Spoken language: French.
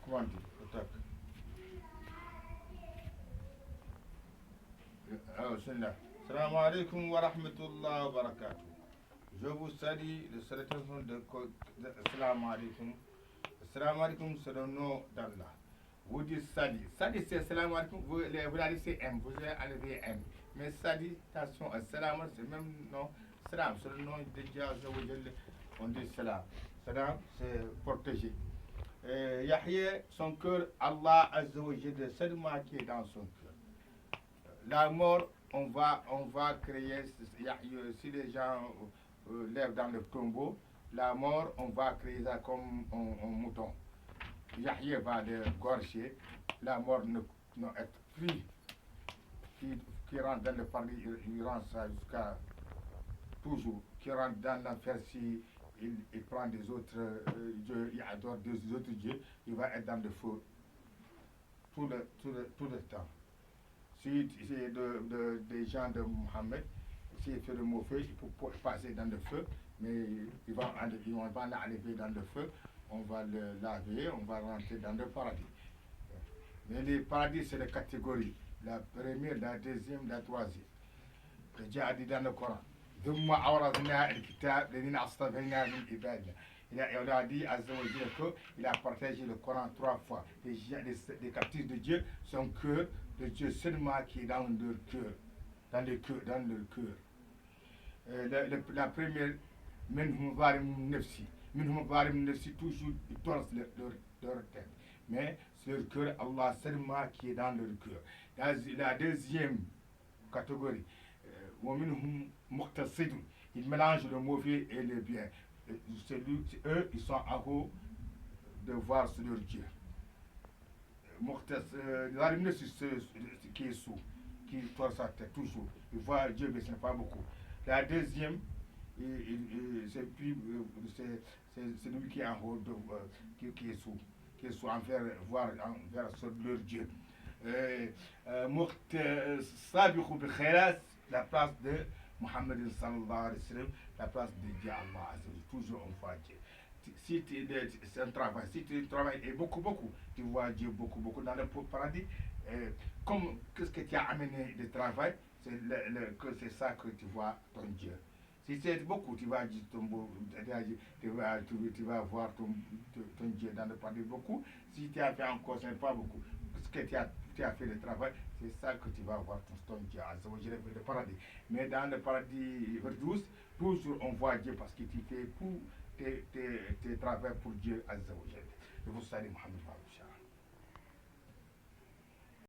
comment dire, attaque. Alors, c'est là. Salam alaikum wa rahmatullah wa barakatuh. Je vous salue, le salutation de Salam alaikum. Salam alaikum, c'est le nom d'Allah. Vous dites salut. Salut, c'est salam alaikum. Vous l'avez c'est M. Vous avez enlevé M. Mais salutation, salam, c'est le même nom. Salam, c'est le nom de Dieu. On dit salam. Salam, c'est protégé. Yahya, son cœur, Allah Azza wa Jalla, seulement qui est dans son cœur. La mort, on va créer, si les gens lèvent dans le tombeau, la mort, on va créer ça comme un mouton. Yahya va le gorger, la mort ne être plus, qui rentre dans le paradis, il rentre ça jusqu'à toujours, qui rentre dans l'enfer si il prend des autres dieux, il adore des autres dieux, il va être dans le feu tout le temps. Si c'est des gens de Mohammed, s'il fait le mauvais, il peut passer dans le feu, mais ils vont l'enlever dans le feu, on va le laver, on va rentrer dans le paradis. Mais le paradis, c'est les catégories. La première, la deuxième, la troisième. Dieu a dit dans le Coran. ثم أورثنا الكتاب الذين اصطفينا من عبادنا. Il a dit à qu'il a partagé le Coran 3 fois. Les captifs de Dieu, son cœur, de Dieu seulement qui est dans leur cœur. Dans leur cœur. La première, Minhum Zalim Nefsi. Minhum Zalim Nefsi, toujours, ils torcent leur tête. Mais c'est leur cœur, Allah seulement qui est dans leur cœur. La deuxième catégorie, ils mélangent le mauvais et le bien. Eux, ils sont en haut de voir sur leur Dieu. Qui est sourd, qui tourne sa tête toujours. Il voit Dieu, mais ce n'est pas beaucoup. La deuxième, c'est lui qui est en haut, qui est sourd, envers sur leur Dieu. La place de Mohammed sallallahu alayhi wa sallam, la place de Dieu Allah, toujours on voit Dieu. Si c'est un travail, si tu travailles beaucoup, tu vois Dieu beaucoup dans le paradis. Comme qu'est-ce que tu as amené de travail, c'est ça que tu vois ton Dieu. Si c'est beaucoup, tu vas voir ton Dieu dans le paradis beaucoup. Si tu as fait encore, ce n'est pas beaucoup. Ce que tu as fait le travail, c'est ça que tu vas voir ton Dieu, le paradis. Mais dans le paradis Verdous, toujours on voit Dieu parce que tu fais pour tes travaux pour Dieu, Azza wa Jalla. Je vous salue, Mohamed Faroucha.